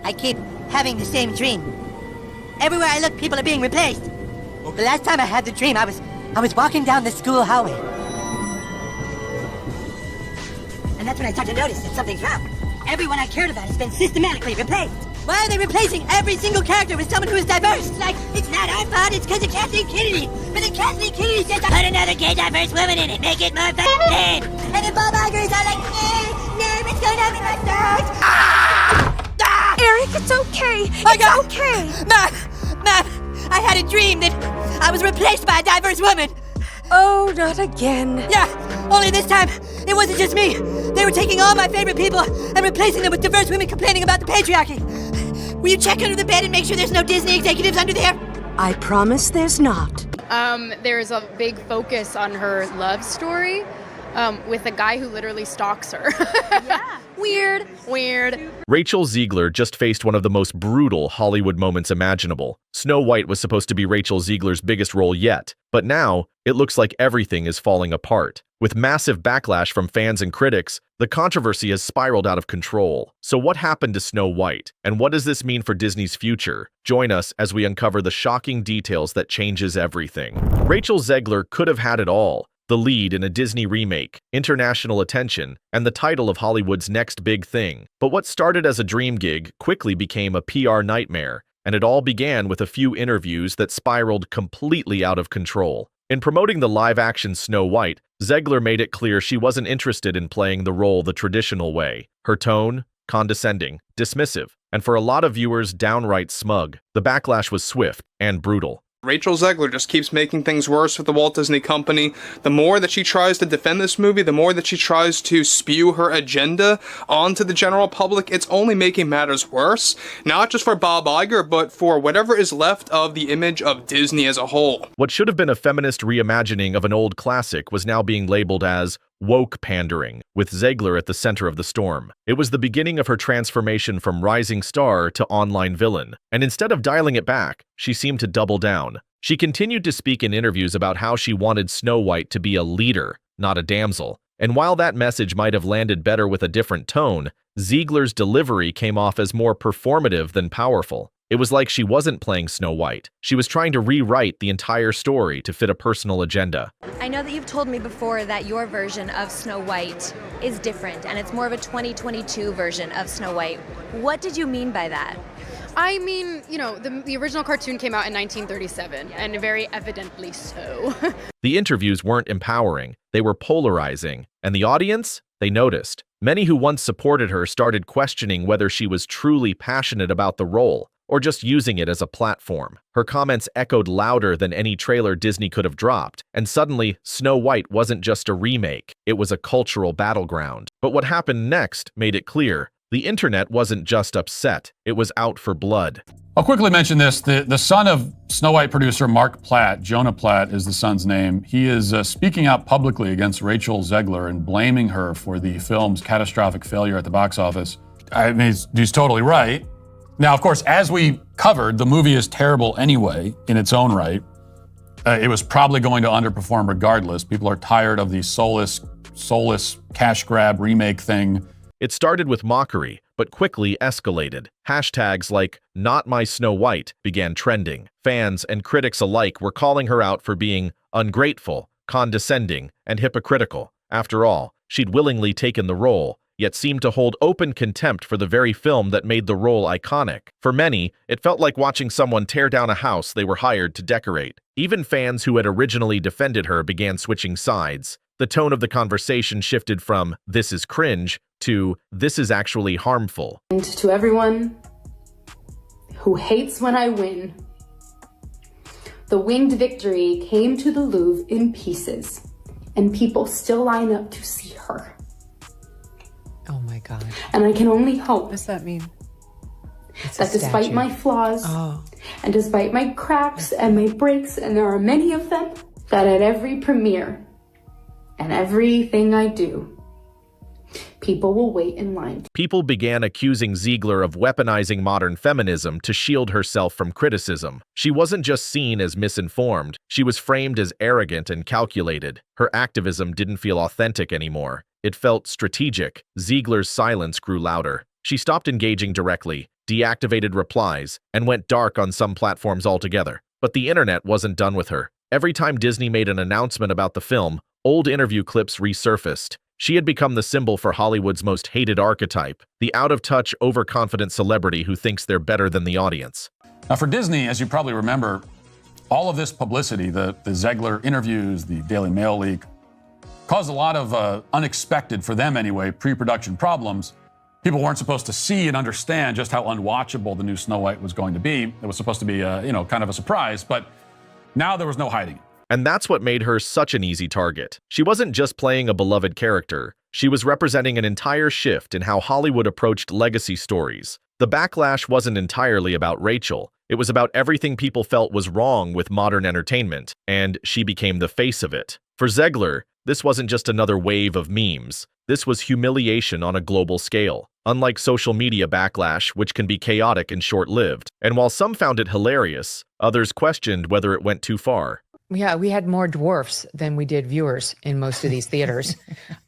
I keep having the same dream. Everywhere I look, people are being replaced. The last time I had the dream, I was walking down the school hallway. And that's when I started to notice that something's wrong. Everyone I cared about has been systematically replaced. Why are they replacing every single character with someone who is diverse? It's like, it's not our fault, it's because of Kathleen Kennedy. But then Kathleen Kennedy says, put another gay diverse woman in it, make it more fun. And then Bob Iger is all like, no, it's going to be my third. Eric, it's okay. It's okay. Mom, I had a dream that I was replaced by a diverse woman. Oh, not again. Yeah, only this time, it wasn't just me. They were taking all my favorite people and replacing them with diverse women complaining about the patriarchy. Will you check under the bed and make sure there's no Disney executives under there? I promise there's not. There's a big focus on her love story with a guy who literally stalks her. Yeah. Weird. Rachel Zegler just faced one of the most brutal Hollywood moments imaginable. Snow White was supposed to be Rachel Zegler's biggest role yet, but now it looks like everything is falling apart. With massive backlash from fans and critics, the controversy has spiraled out of control. So what happened to Snow White, and what does this mean for Disney's future? Join us as we uncover the shocking details that changes everything. Rachel Zegler could have had it all. The lead in a Disney remake, international attention, and the title of Hollywood's next big thing. But what started as a dream gig quickly became a PR nightmare, and it all began with a few interviews that spiraled completely out of control. In promoting the live-action Snow White, Zegler made it clear she wasn't interested in playing the role the traditional way. Her tone, condescending, dismissive, and for a lot of viewers, downright smug. The backlash was swift and brutal. Rachel Zegler just keeps making things worse with the Walt Disney Company. The more that she tries to defend this movie, the more that she tries to spew her agenda onto the general public, it's only making matters worse. Not just for Bob Iger, but for whatever is left of the image of Disney as a whole. What should have been a feminist reimagining of an old classic was now being labeled as woke pandering, with Zegler at the center of the storm. It was the beginning of her transformation from rising star to online villain, and instead of dialing it back, she seemed to double down. She continued to speak in interviews about how she wanted Snow White to be a leader, not a damsel. And while that message might have landed better with a different tone, Zegler's delivery came off as more performative than powerful. It was like she wasn't playing Snow White. She was trying to rewrite the entire story to fit a personal agenda. I know that you've told me before that your version of Snow White is different, and it's more of a 2022 version of Snow White. What did you mean by that? I mean, you know, the original cartoon came out in 1937, and very evidently so. The interviews weren't empowering, they were polarizing, and the audience, they noticed. Many who once supported her started questioning whether she was truly passionate about the role, or just using it as a platform. Her comments echoed louder than any trailer Disney could have dropped, and suddenly, Snow White wasn't just a remake, it was a cultural battleground. But what happened next made it clear. The internet wasn't just upset, it was out for blood. I'll quickly mention this. The son of Snow White producer Mark Platt, Jonah Platt is the son's name, he is speaking out publicly against Rachel Zegler and blaming her for the film's catastrophic failure at the box office. I mean, he's totally right. Now, of course, as we covered, the movie is terrible anyway, in its own right. It was probably going to underperform regardless. People are tired of the soulless cash grab remake thing. It started with mockery, but quickly escalated. Hashtags like "Not My Snow White" began trending. Fans and critics alike were calling her out for being ungrateful, condescending, and hypocritical. After all, she'd willingly taken the role, yet seemed to hold open contempt for the very film that made the role iconic. For many, it felt like watching someone tear down a house they were hired to decorate. Even fans who had originally defended her began switching sides. The tone of the conversation shifted from "this is cringe" to "this is actually harmful." And to everyone who hates when I win, the winged victory came to the Louvre in pieces, and people still line up to see her. Oh my God. And I can only hope What does that mean? that despite my flaws, and despite my cracks and my breaks, and there are many of them, that at every premiere and everything I do, people will wait in line. People began accusing Zegler of weaponizing modern feminism to shield herself from criticism. She wasn't just seen as misinformed, she was framed as arrogant and calculated. Her activism didn't feel authentic anymore. It felt strategic. Zegler's silence grew louder. She stopped engaging directly, deactivated replies, and went dark on some platforms altogether. But the internet wasn't done with her. Every time Disney made an announcement about the film, old interview clips resurfaced. She had become the symbol for Hollywood's most hated archetype, the out-of-touch, overconfident celebrity who thinks they're better than the audience. Now, for Disney, as you probably remember, all of this publicity, the Zegler interviews, the Daily Mail leak, caused a lot of unexpected, for them anyway, pre-production problems. People weren't supposed to see and understand just how unwatchable the new Snow White was going to be. It was supposed to be, kind of a surprise, but now there was no hiding it. And that's what made her such an easy target. She wasn't just playing a beloved character. She was representing an entire shift in how Hollywood approached legacy stories. The backlash wasn't entirely about Rachel. It was about everything people felt was wrong with modern entertainment, and she became the face of it. For Zegler, this wasn't just another wave of memes. This was humiliation on a global scale, unlike social media backlash, which can be chaotic and short-lived. And while some found it hilarious, others questioned whether it went too far. Yeah, we had more dwarfs than we did viewers in most of these theaters.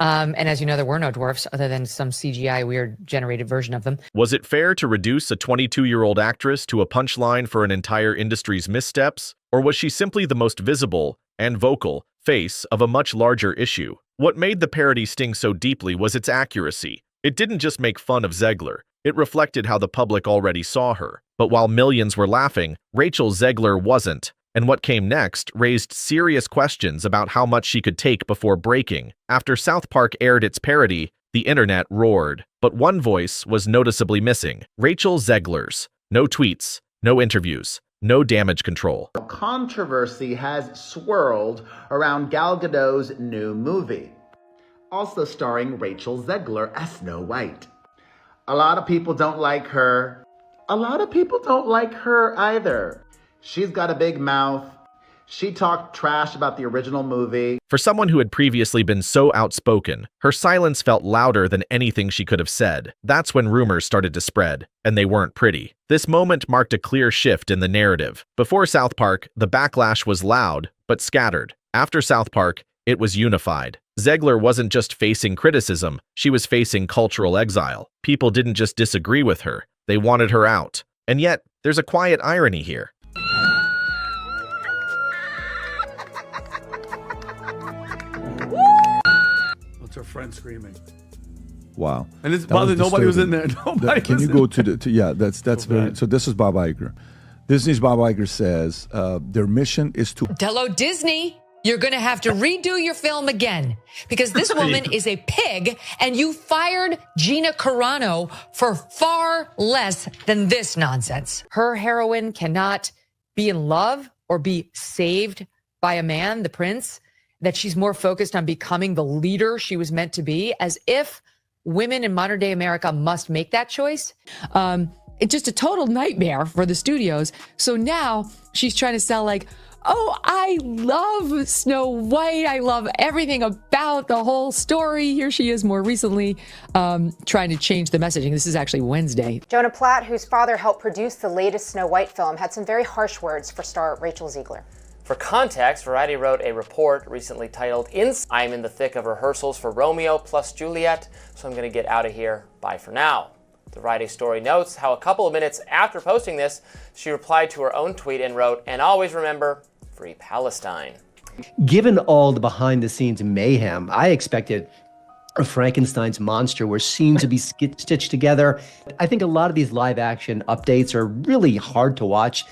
And as you know, there were no dwarfs other than some CGI weird generated version of them. Was it fair to reduce a 22-year-old actress to a punchline for an entire industry's missteps? Or was she simply the most visible and vocal face of a much larger issue? What made the parody sting so deeply was its accuracy. It didn't just make fun of Zegler. It reflected how the public already saw her. But while millions were laughing, Rachel Zegler wasn't. And what came next raised serious questions about how much she could take before breaking. After South Park aired its parody, the internet roared. But one voice was noticeably missing: Rachel Zegler's. No tweets, no interviews, no damage control. Controversy has swirled around Gal Gadot's new movie, also starring Rachel Zegler as Snow White. A lot of people don't like her. A lot of people don't like her either. She's got a big mouth. She talked trash about the original movie. For someone who had previously been so outspoken, her silence felt louder than anything she could have said. That's when rumors started to spread, and they weren't pretty. This moment marked a clear shift in the narrative. Before South Park, the backlash was loud, but scattered. After South Park, it was unified. Zegler wasn't just facing criticism, she was facing cultural exile. People didn't just disagree with her, they wanted her out. And yet, there's a quiet irony here. Her friend screaming. Wow. And it's nobody was in there. Nobody Can you go to yeah, that's very, so this is Bob Iger. Disney's Bob Iger says their mission is to Hello, Disney. You're going to have to redo your film again because this woman is a pig and you fired Gina Carano for far less than this nonsense. Her heroine cannot be in love or be saved by a man, the prince, that she's more focused on becoming the leader she was meant to be, as if women in modern day America must make that choice. It's just a total nightmare for the studios. So now she's trying to sell like, oh, I love Snow White. I love everything about the whole story. Here she is more recently trying to change the messaging. This is actually Wednesday. Jonah Platt, whose father helped produce the latest Snow White film, had some very harsh words for star Rachel Zegler. For context, Variety wrote a report recently titled, I'm in the thick of rehearsals for Romeo plus Juliet, so I'm going to get out of here. Bye for now. The Variety story notes how a couple of minutes after posting this, she replied to her own tweet and wrote, and always remember, free Palestine. Given all the behind-the-scenes mayhem, I expected a Frankenstein's monster where scenes to be stitched together. I think a lot of these live-action updates are really hard to watch.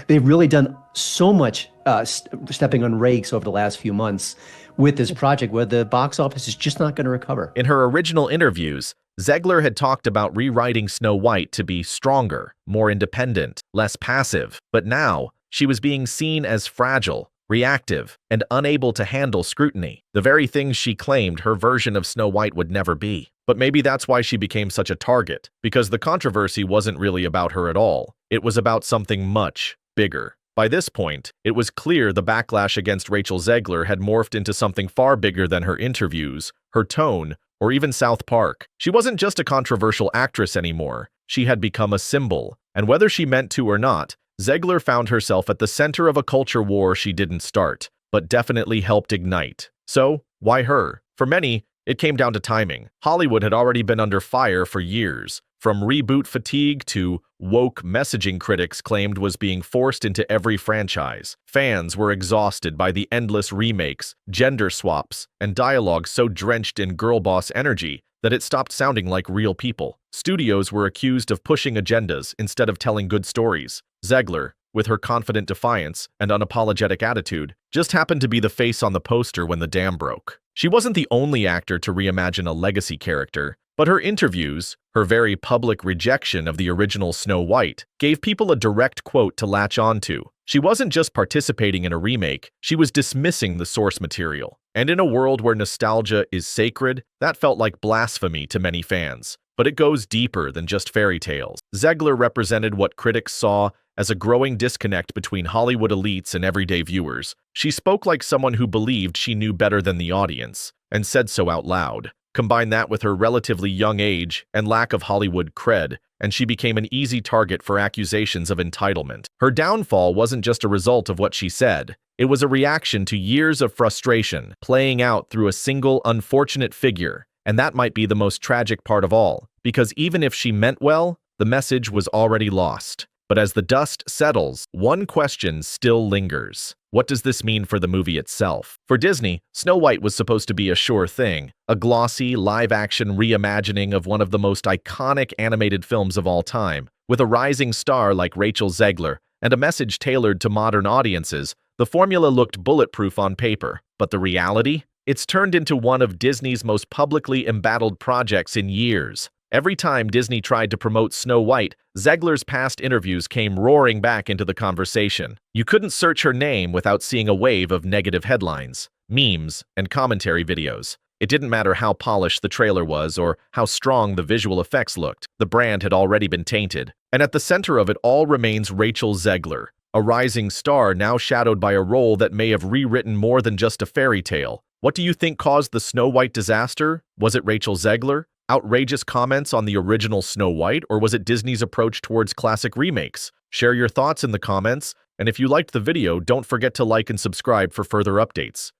They've really done so much stepping on rakes over the last few months with this project where the box office is just not going to recover. In her original interviews, Zegler had talked about rewriting Snow White to be stronger, more independent, less passive. But now, she was being seen as fragile, reactive, and unable to handle scrutiny, the very things she claimed her version of Snow White would never be. But maybe that's why she became such a target, because the controversy wasn't really about her at all. It was about something much bigger. By this point, it was clear the backlash against Rachel Zegler had morphed into something far bigger than her interviews, her tone, or even South Park. She wasn't just a controversial actress anymore. She had become a symbol, and whether she meant to or not, Zegler found herself at the center of a culture war she didn't start, but definitely helped ignite. So, why her? For many, It came down to timing. Hollywood had already been under fire for years, from reboot fatigue to woke messaging critics claimed was being forced into every franchise. Fans were exhausted by the endless remakes, gender swaps, and dialogue so drenched in girl boss energy that it stopped sounding like real people. Studios were accused of pushing agendas instead of telling good stories. Zegler, with her confident defiance and unapologetic attitude, just happened to be the face on the poster when the dam broke. She wasn't the only actor to reimagine a legacy character, but her interviews, her very public rejection of the original Snow White, gave people a direct quote to latch onto. She wasn't just participating in a remake, she was dismissing the source material. And in a world where nostalgia is sacred, that felt like blasphemy to many fans. But it goes deeper than just fairy tales. Zegler represented what critics saw as a growing disconnect between Hollywood elites and everyday viewers. She spoke like someone who believed she knew better than the audience, and said so out loud. Combine that with her relatively young age and lack of Hollywood cred, and she became an easy target for accusations of entitlement. Her downfall wasn't just a result of what she said. It was a reaction to years of frustration playing out through a single unfortunate figure, and that might be the most tragic part of all, because even if she meant well, the message was already lost. But as the dust settles, one question still lingers. What does this mean for the movie itself? For Disney, Snow White was supposed to be a sure thing, a glossy, live-action reimagining of one of the most iconic animated films of all time. With a rising star like Rachel Zegler and a message tailored to modern audiences, the formula looked bulletproof on paper. But the reality? It's turned into one of Disney's most publicly embattled projects in years. Every time Disney tried to promote Snow White, Zegler's past interviews came roaring back into the conversation. You couldn't search her name without seeing a wave of negative headlines, memes, and commentary videos. It didn't matter how polished the trailer was or how strong the visual effects looked. The brand had already been tainted. And at the center of it all remains Rachel Zegler, a rising star now shadowed by a role that may have rewritten more than just a fairy tale. What do you think caused the Snow White disaster? Was it Rachel Zegler? Outrageous comments on the original Snow White, or was it Disney's approach towards classic remakes? Share your thoughts in the comments, and if you liked the video, don't forget to like and subscribe for further updates.